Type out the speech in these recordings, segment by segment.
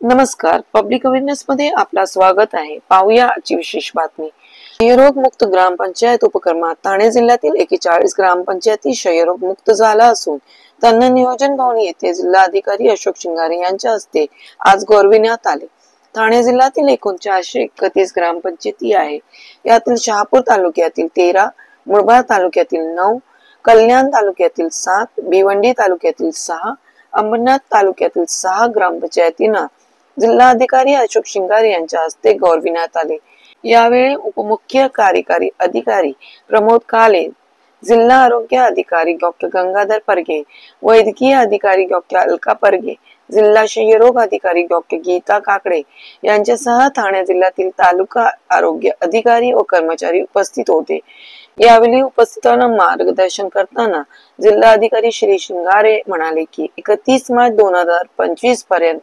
नमस्कार, public awareness मध्ये आपला स्वागत आहे। पाहूया आजची विशेष बातमी। क्षयरोग मुक्त ग्रामपंचायत उपक्रमात ठाणे जिल्ह्यातील 41 ग्रामपंचायती क्षयरोग मुक्त झाला असून त्यांना नियोजन भवन येथे जिल्हाधिकारी अशोक शिंगारे यांच्या हस्ते आज गौरविण्यात आले। ठाणे जिल्ह्यातील एकूण 431 ग्रामपंचायती आहे। यातील शहापूर तालुक्यातील 13, मुरबाड तालुक्यातील 9, कल्याण तालुक्यातील 7, भिवंडी तालुक्यातील 6, अंबरनाथ तालुक्यातील 6 ग्रामपंचायतींना जिल्हाधिकारी अशोक शिंगारे यांच्या हस्ते गौरविण्यात आले। यावेळी उपमुख्य कार्यकारी अधिकारी प्रमोद काले, जिल्हा आरोग्य अधिकारी डॉक्टर गंगाधर परगे, वैद्यकीय अधिकारी डॉक्टर अलका परगे, जिल्हा क्षयरोग अधिकारी डॉक्टर गीता काकडे यांच्यासह ठाणे जिल्ह्यातील तालुका आरोग्य अधिकारी व कर्मचारी उपस्थित होते। यावेळी उपस्थितांना मार्गदर्शन करताना जिल्हाधिकारी श्री शिंगारे म्हणाले की 31 मार्च 2025 पर्यंत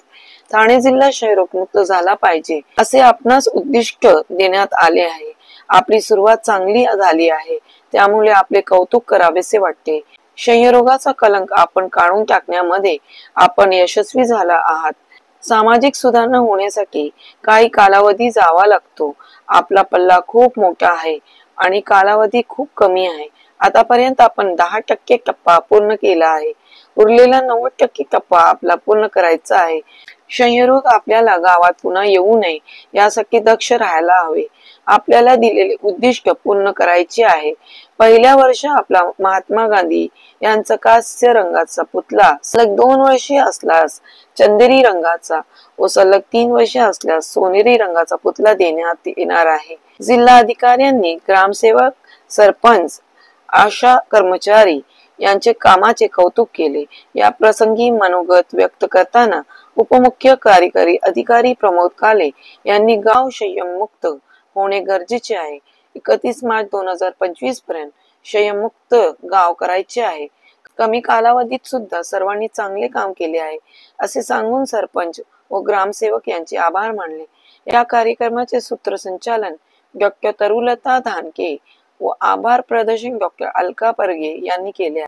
ठाणे जिल्हा क्षयरोग मुक्त झाला पाहिजे असे आपणास उद्दिष्ट देण्यात आले आहे। आपली सुरुवात चांगली झाली आहे, त्यामुळे आपले कौतुक करावेसे वाटते। क्षयरोगाचा कलंक आपण काढून टाकण्यामध्ये आपण यशस्वी झाला आहात। सामाजिक सुधारणा होण्यासाठी काही कालावधी जावा लागतो। आपला पल्ला खूप मोठा आहे आणि कालावधी खूप कमी आहे। आतापर्यंत आपण 10% टप्पा पूर्ण केला आहे, उरलेला 90% टप्पा आपला पूर्ण करायचा आहे। क्षयरोग आपल्याला गावात पुन्हा येऊ नये यासाठी दक्ष राहायला हवे। आपल्याला दिलेले उद्दिष्ट पूर्ण करायचे आहे। पहिल्या वर्षी आपला महात्मा गांधी यांचा कास्य रंगाचा पुतळा सलग 2 वर्षे असल्यास चंदेरी रंगाचा व सलग 3 वर्षे असल्यास सोनेरी रंगाचा पुतळा देण्यात येणार आहे। जिल्हाधिकाऱ्यांनी ग्रामसेवक, सरपंच, आशा कर्मचारी यांचे कामाचे कौतुक केले। या प्रसंगी मनोगत व्यक्त करताना उपमुख्य कार्यकारी अधिकारी प्रमोद काले यांनी गाव क्षयमुक्त होणे गरजेचे आहे। 31 मार्च 2025 पर्यंत क्षयमुक्त गाव करायचे आहे। कमी कालावधीत सुद्धा सर्वांनी चांगले काम केले आहे असे सांगून सरपंच व ग्रामसेवक यांचे आभार मानले। या कार्यक्रमाचे सूत्रसंचालन डॉक्टर तरुलता धानके व आभार प्रदर्शन डॉक्टर अलका परगे यांनी केले।